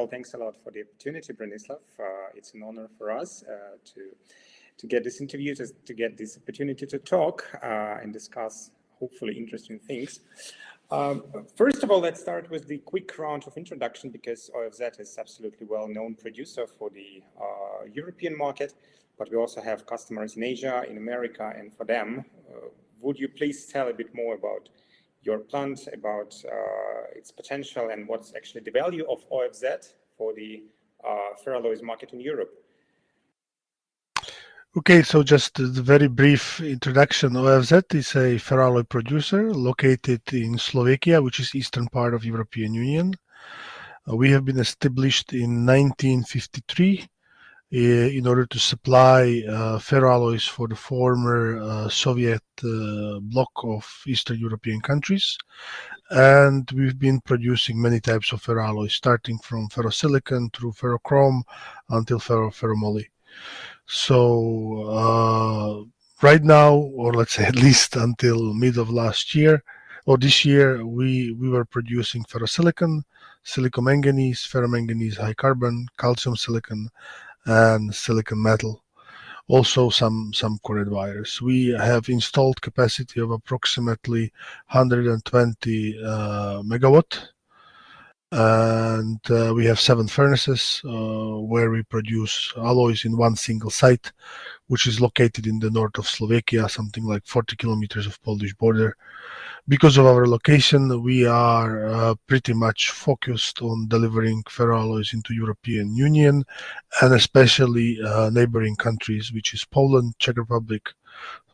Well, thanks a lot for the opportunity, Branislav. It's an honor for us to get this interview, to get this opportunity to talk and discuss hopefully interesting things. First of all, let's start with the quick round of introduction, because OFZ is absolutely well-known producer for the European market, but we also have customers in Asia, in America, and for them, would you please tell a bit more about your plant, about its potential, and what's actually the value of OFZ for the ferroalloys market in Europe? Okay, so just a very brief introduction. OFZ is a ferroalloy producer located in Slovakia, which is eastern part of European Union. We have been established in 1953 in order to supply ferroalloys for the former Soviet bloc of Eastern European countries. And we've been producing many types of ferroalloys, starting from ferrosilicon through ferrochrome until ferromoly. So right now, or let's say at least until mid of last year or this year, we were producing ferrosilicon, silicomanganese, ferromanganese high carbon, calcium silicon, and silicon metal. Also some cored wires. We have installed capacity of approximately 120 megawatt. And we have 7 furnaces where we produce alloys in one single site, which is located in the north of Slovakia, something like 40 kilometers of Polish border. Because of our location, we are pretty much focused on delivering ferroalloys into European Union, and especially neighboring countries, which is Poland, Czech Republic,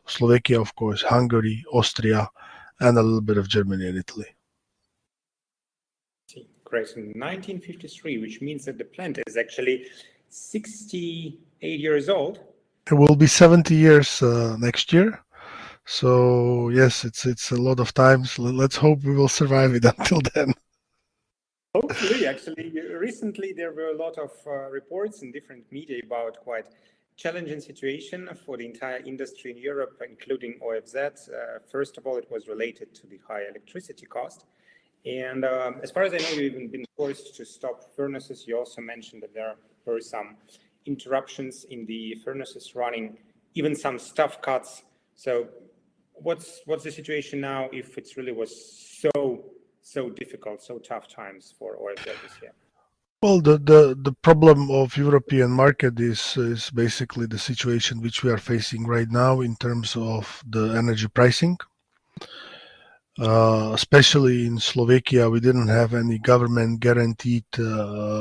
Slovakia, of course, Hungary, Austria, and a little bit of Germany and Italy. Great. In 1953, which means that the plant is actually 68 years old. It will be 70 years next year. So yes, it's a lot of time. So let's hope we will survive it until then. Hopefully, actually, recently there were a lot of reports in different media about quite challenging situation for the entire industry in Europe, including OFZ. First of all, it was related to the high electricity cost. And as far as I know, you've even been forced to stop furnaces. You also mentioned that there were some interruptions in the furnaces running, even some staff cuts. So what's the situation now, if it really was so difficult, so tough times for OFZ this year? Well, the problem of European market is basically the situation which we are facing right now in terms of the energy pricing. Especially in Slovakia, we didn't have any government guaranteed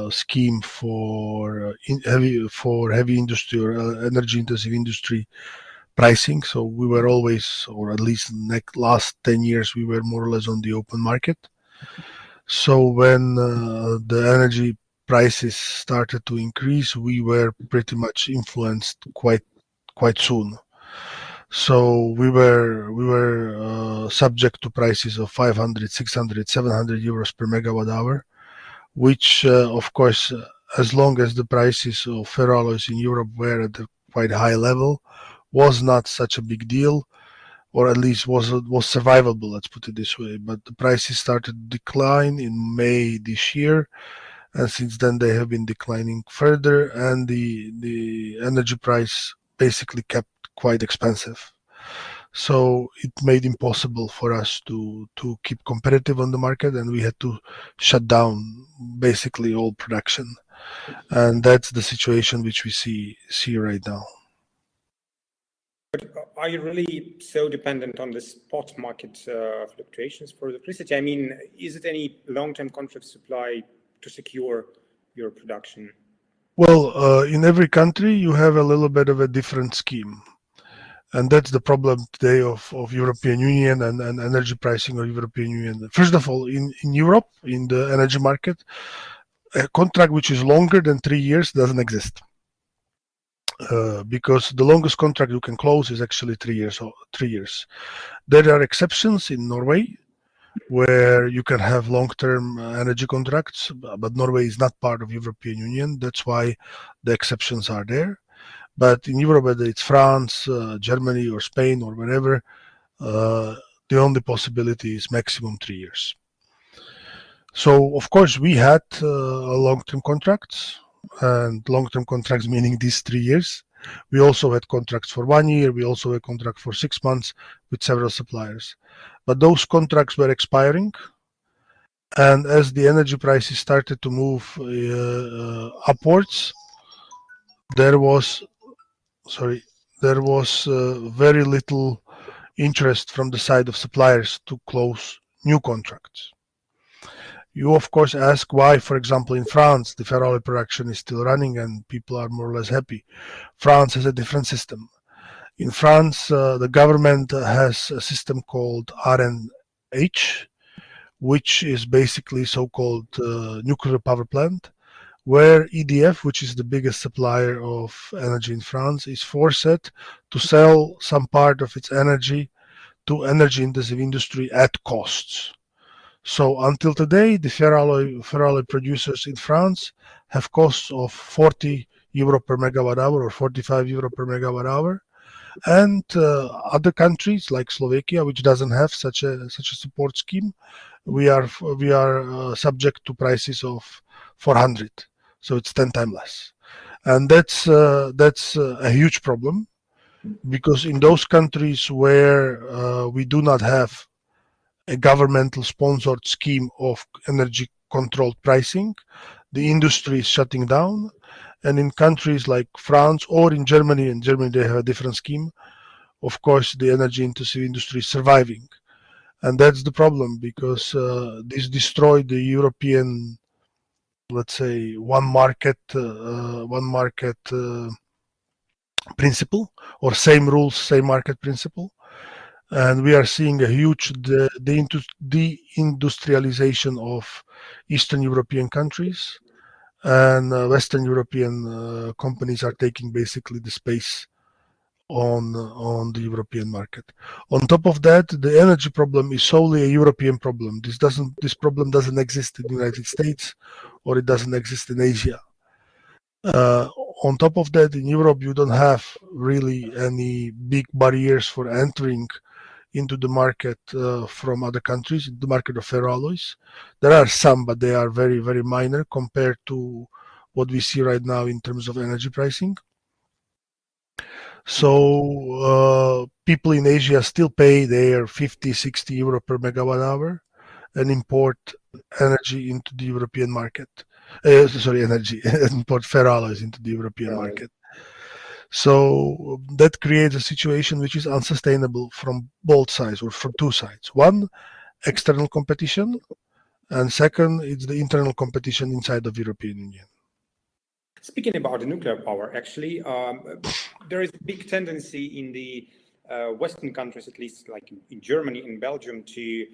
scheme for heavy industry or energy intensive industry pricing. So we were always, or at least in the last 10 years, we were more or less on the open market. So when the energy prices started to increase, we were pretty much influenced quite soon. So we were subject to prices of 500, 600, 700 euros per megawatt hour, which of course, as long as the prices of ferroalloys in Europe were at a quite high level, was not such a big deal, or at least was survivable, let's put it this way. But the prices started to decline in May this year, and since then they have been declining further, and the energy price basically kept quite expensive. So it made impossible for us to keep competitive on the market, and we had to shut down basically all production. And that's the situation which we see right now. But are you really so dependent on the spot market fluctuations for electricity? I mean, is it any long-term contract supply to secure your production? Well, in every country you have a little bit of a different scheme. And that's the problem today of European Union and energy pricing of European Union. First of all, in Europe, in the energy market, a contract which is longer than 3 years doesn't exist. Because the longest contract you can close is actually 3 years. There are exceptions in Norway, where you can have long-term energy contracts, but Norway is not part of European Union. That's why the exceptions are there. But in Europe, whether it's France, Germany, or Spain, or wherever, the only possibility is maximum 3 years. So of course we had long-term contracts, and long-term contracts meaning these 3 years. We also had contracts for 1 year. We also had contract for 6 months with several suppliers, but those contracts were expiring. And as the energy prices started to move upwards, there was very little interest from the side of suppliers to close new contracts. You of course ask why, for example, in France, the ferroalloy production is still running and people are more or less happy. France has a different system. In France, the government has a system called RNH, which is basically so-called nuclear power plant, where EDF, which is the biggest supplier of energy in France, is forced to sell some part of its energy to energy-intensive industry at costs. So until today, the ferroalloy producers in France have costs of 40 euro per megawatt hour or 45 euro per megawatt hour, and other countries like Slovakia, which doesn't have such a support scheme, we are subject to prices of 400. So it's 10 times less, and that's a huge problem, because in those countries where we do not have a governmental sponsored scheme of energy controlled pricing, the industry is shutting down. And in countries like France or in Germany, they have a different scheme. Of course, the energy intensive industry is surviving. And that's the problem, because this destroyed the European, let's say, one market principle, or same rules, same market principle. And we are seeing a huge deindustrialization of Eastern European countries, and Western European companies are taking basically the space on the European market. On top of that, the energy problem is solely a European problem. This problem doesn't exist in the United States, or it doesn't exist in Asia. Uh, on top of that, in Europe, you don't have really any big barriers for entering into the market from other countries, the market of ferroalloys. There are some, but they are very, very minor compared to what we see right now in terms of energy pricing. So people in Asia still pay their 50, 60 euro per megawatt hour and import energy into the European market. Import ferroalloys into the European market. So that creates a situation which is unsustainable from both sides, or from two sides. One, external competition, and second, it's the internal competition inside of European Union. Speaking about the nuclear power, actually, there is a big tendency in the Western countries, at least like in Germany and Belgium, to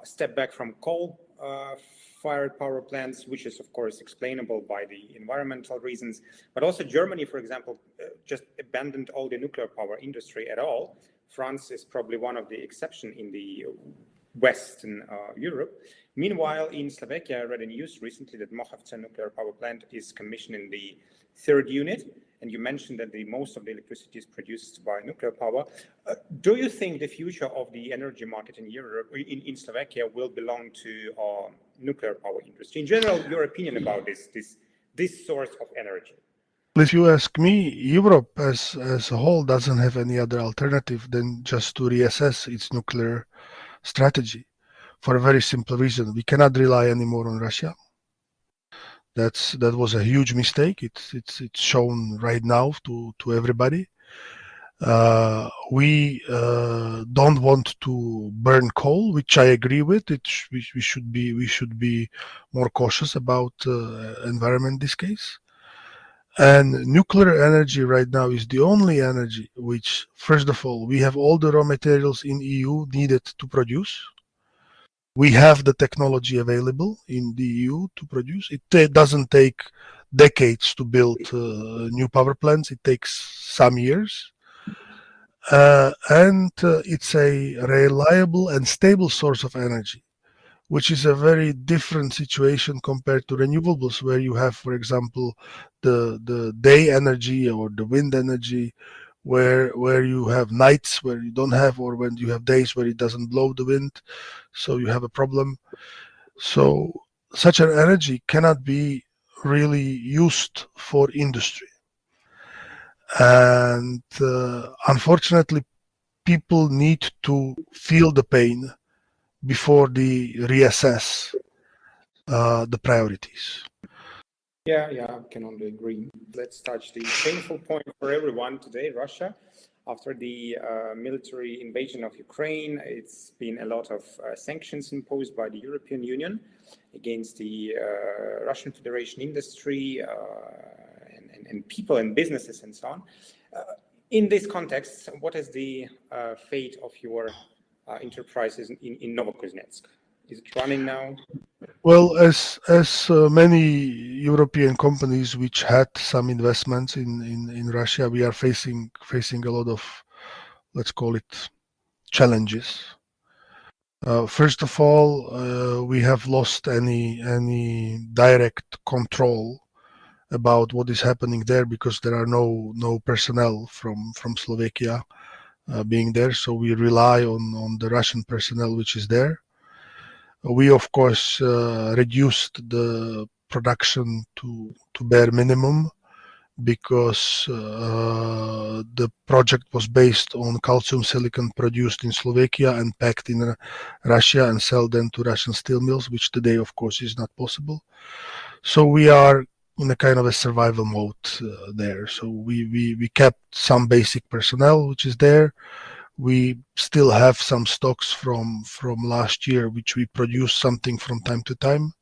step back from coal-fired power plants, which is, of course, explainable by the environmental reasons. But also Germany, for example, just abandoned all the nuclear power industry at all. France is probably one of the exceptions in the Western Europe. Meanwhile, in Slovakia, I read in news recently that Mochovce nuclear power plant is commissioning the third unit, and you mentioned that most of the electricity is produced by nuclear power. Do you think the future of the energy market in Europe, in Slovakia, will belong to nuclear power industry? In general, your opinion about this source of energy? If you ask me, Europe as a whole doesn't have any other alternative than just to reassess its nuclear strategy, for a very simple reason. We cannot rely anymore on Russia. That was a huge mistake. It's shown right now to everybody. We don't want to burn coal, which I agree with. We should be more cautious about environment in this case. And nuclear energy right now is the only energy which, first of all, we have all the raw materials in EU needed to produce. We have the technology available in the EU to produce. It doesn't take decades to build new power plants. It takes some years. And it's a reliable and stable source of energy, which is a very different situation compared to renewables, where you have, for example, the day energy or the wind energy, where you have nights where you don't have, or when you have days where it doesn't blow the wind, so you have a problem. So such an energy cannot be really used for industry. And unfortunately, people need to feel the pain before they reassess the priorities. Yeah, I can only agree. Let's touch the painful point for everyone today, Russia. After the military invasion of Ukraine, it's been a lot of sanctions imposed by the European Union against the Russian Federation industry and people and businesses and so on. In this context, what is the fate of your enterprises in Novokuznetsk? Is it running now? Well, as many European companies which had some investments in Russia, we are facing a lot of, let's call it, challenges. First of all, we have lost any direct control about what is happening there because there are no personnel from Slovakia being there, so we rely on the Russian personnel which is there. We of course reduced the production to bare minimum because the project was based on calcium silicon produced in Slovakia and packed in Russia and sell then to Russian steel mills, which today of course is not possible. So we are in a kind of a survival mode there. So we kept some basic personnel which is there. We still have some stocks from last year which we produce something from time to time.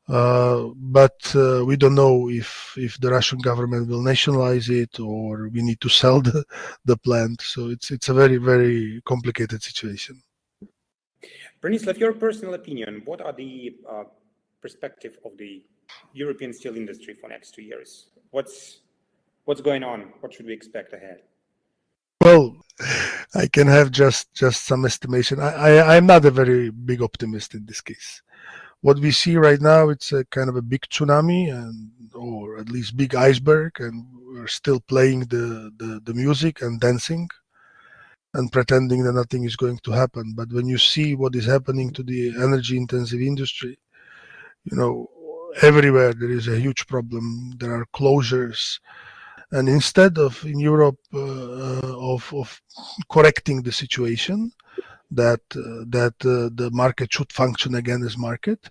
But we don't know if the Russian government will nationalize it or we need to sell the plant. So it's a very, very complicated situation. Branislav, your personal opinion, what are the perspective of the European steel industry for next 2 years? What's going on? What should we expect ahead? Well, I can have just some estimation. I'm not a very big optimist in this case. What we see right now, it's a kind of a big tsunami or at least big iceberg, and we're still playing the music and dancing and pretending that nothing is going to happen. But when you see what is happening to the energy intensive industry, everywhere there is a huge problem. There are closures. And instead of in Europe of correcting the situation, that the market should function again as market,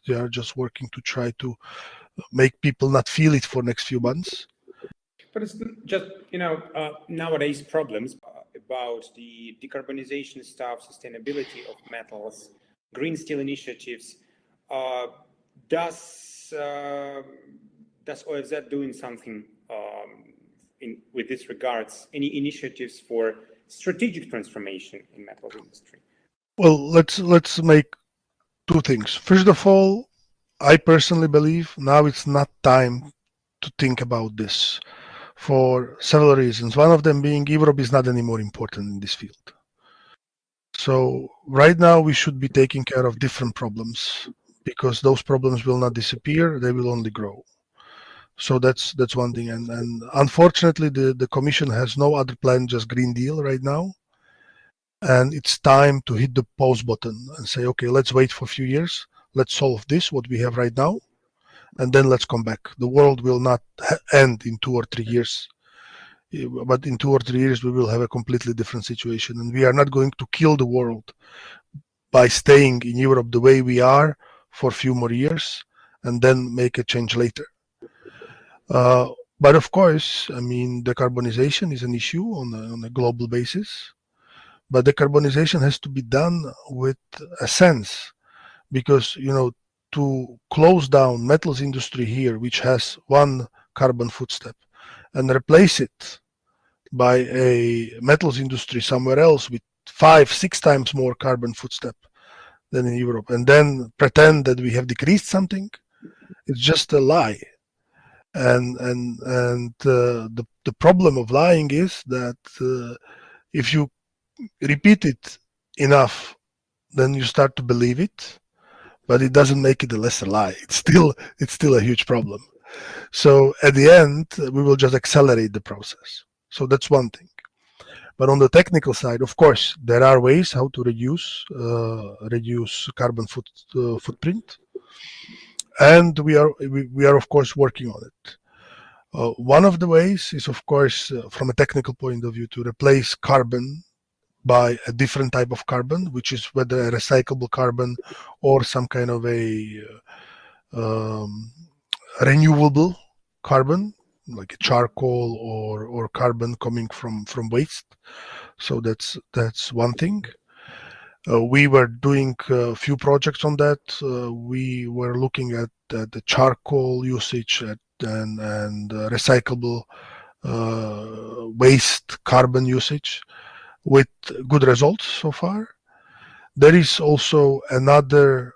they are just working to try to make people not feel it for next few months. But it's just nowadays problems about the decarbonization stuff, sustainability of metals, green steel initiatives. Does OFZ doing something with this regards? Any initiatives for strategic transformation in metal industry? Well, let's make two things. First of all, I personally believe now it's not time to think about this for several reasons. One of them being Europe is not anymore important in this field. So right now we should be taking care of different problems because those problems will not disappear, they will only grow. So that's one thing. And unfortunately the Commission has no other plan, just Green Deal right now. And it's time to hit the pause button and say, okay, let's wait for a few years. Let's solve this, what we have right now, and then let's come back. The world will not end in 2 or 3 years, but in 2 or 3 years, we will have a completely different situation. And we are not going to kill the world by staying in Europe the way we are for a few more years and then make a change later. But of course, I mean, decarbonization is an issue on a global basis. But decarbonization has to be done with a sense, because to close down metals industry here, which has one carbon footstep, and replace it by a metals industry somewhere else with 5-6 times more carbon footstep than in Europe, and then pretend that we have decreased something, it's just a lie. And the problem of lying is that if you repeat it enough, then you start to believe it, but it doesn't make it a lesser lie. It's still a huge problem. So at the end, we will just accelerate the process. So that's one thing. But on the technical side, of course, there are ways how to reduce carbon footprint. and we are of course working on it. One of the ways is, of course, from a technical point of view, to replace carbon by a different type of carbon, which is whether a recyclable carbon or some kind of a renewable carbon, like a charcoal or carbon coming from waste. So that's one thing. We were doing a few projects on that. We were looking at the charcoal usage and recyclable waste carbon usage with good results so far. There is also another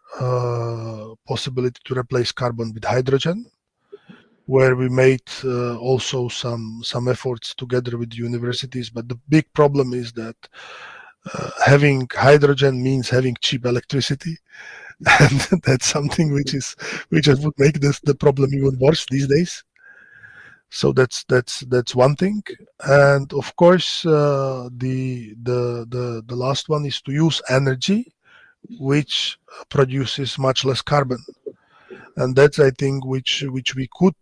possibility to replace carbon with hydrogen, where we made also some efforts together with universities. But the big problem is that having hydrogen means having cheap electricity, and that's something which would make the problem even worse these days. So that's one thing, and of course the last one is to use energy which produces much less carbon, and that's, I think, which we could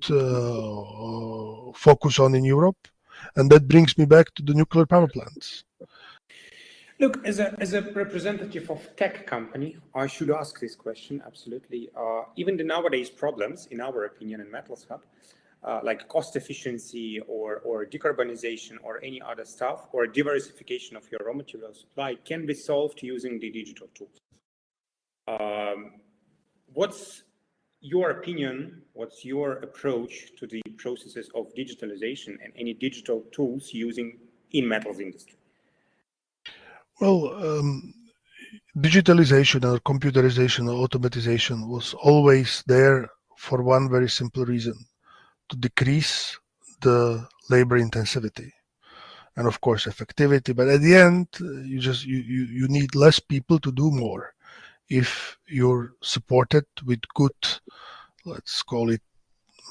focus on in Europe, and that brings me back to the nuclear power plants. Look, as a representative of tech company, I should ask this question, absolutely. Even the nowadays problems, in our opinion, in Metalshub, like cost efficiency or decarbonization or any other stuff, or diversification of your raw material supply, can be solved using the digital tools. What's your opinion? What's your approach to the processes of digitalization and any digital tools using in metals industry? Well, digitalization or computerization or automatization was always there for one very simple reason: to decrease the labor intensity and, of course, effectivity. But at the end, you need less people to do more if you're supported with good, let's call it,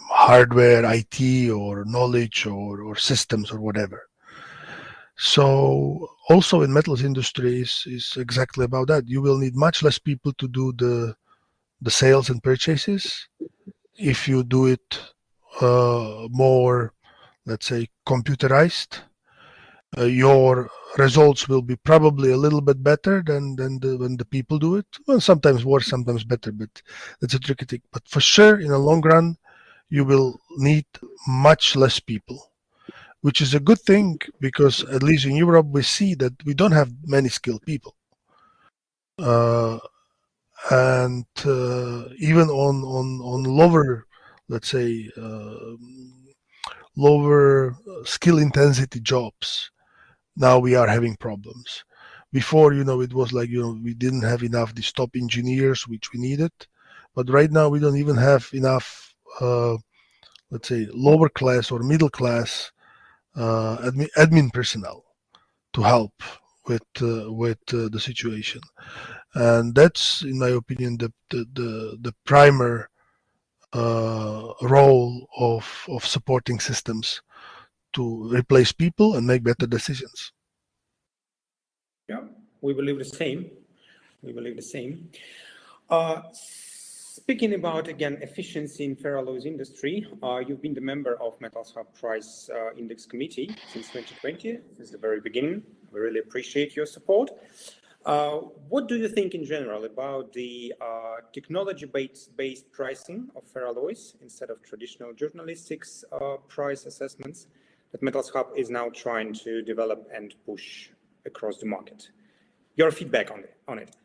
hardware, IT, or knowledge, or systems, or whatever. So also in metals industry is exactly about that. You will need much less people to do the sales and purchases if you do it more, let's say, computerized. Your results will be probably a little bit better than when the people do it. Well, sometimes worse, sometimes better, but that's a tricky thing. But for sure, in the long run, you will need much less people, which is a good thing, because at least in Europe we see that we don't have many skilled people, and even on lower, let's say, lower skill intensity jobs, now we are having problems. Before, it was like, we didn't have enough these top engineers which we needed, but right now we don't even have enough, let's say, lower class or middle class admin personnel to help with the situation. And that's, in my opinion, the primary role of supporting systems, to replace people and make better decisions. Yeah, we believe the same. We believe the same. Speaking about, again, efficiency in ferroalloys industry, you've been the member of Metalshub Price Index Committee since 2020, since the very beginning. We really appreciate your support. What do you think in general about the technology-based pricing of ferroalloys instead of traditional journalistic price assessments that Metalshub is now trying to develop and push across the market? Your feedback on it.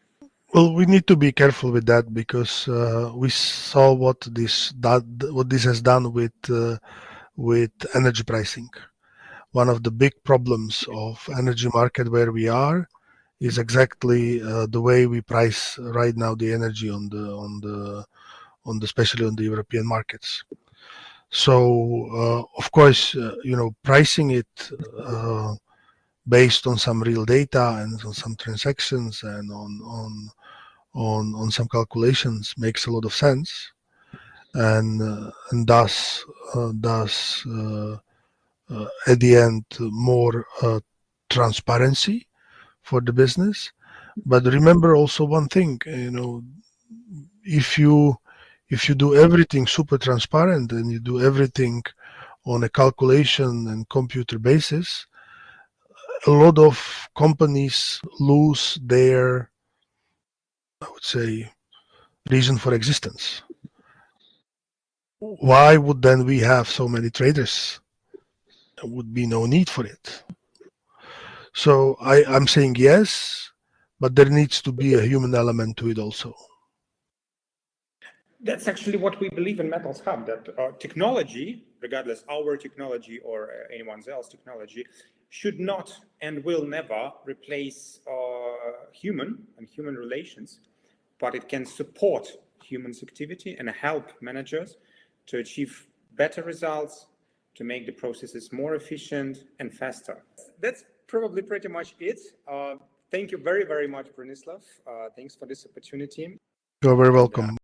Well, we need to be careful with that, because we saw what this has done with energy pricing. One of the big problems of energy market where we are is exactly the way we price right now the energy especially on the European markets. So of course, pricing it based on some real data and on some transactions and on some calculations makes a lot of sense, and thus at the end more transparency for the business. But remember also one thing, if you If you do everything super transparent and you do everything on a calculation and computer basis, a lot of companies lose their, I would say, reason for existence. Why would then we have so many traders? There would be no need for it. So I'm saying yes, but there needs to be a human element to it also. That's actually what we believe in Metalshub, that technology, regardless our technology or anyone else's technology, should not and will never replace human and human relations, but it can support humans' activity and help managers to achieve better results, to make the processes more efficient and faster. That's probably pretty much it. Thank you very, very much, Branislav. Thanks for this opportunity. You're very welcome.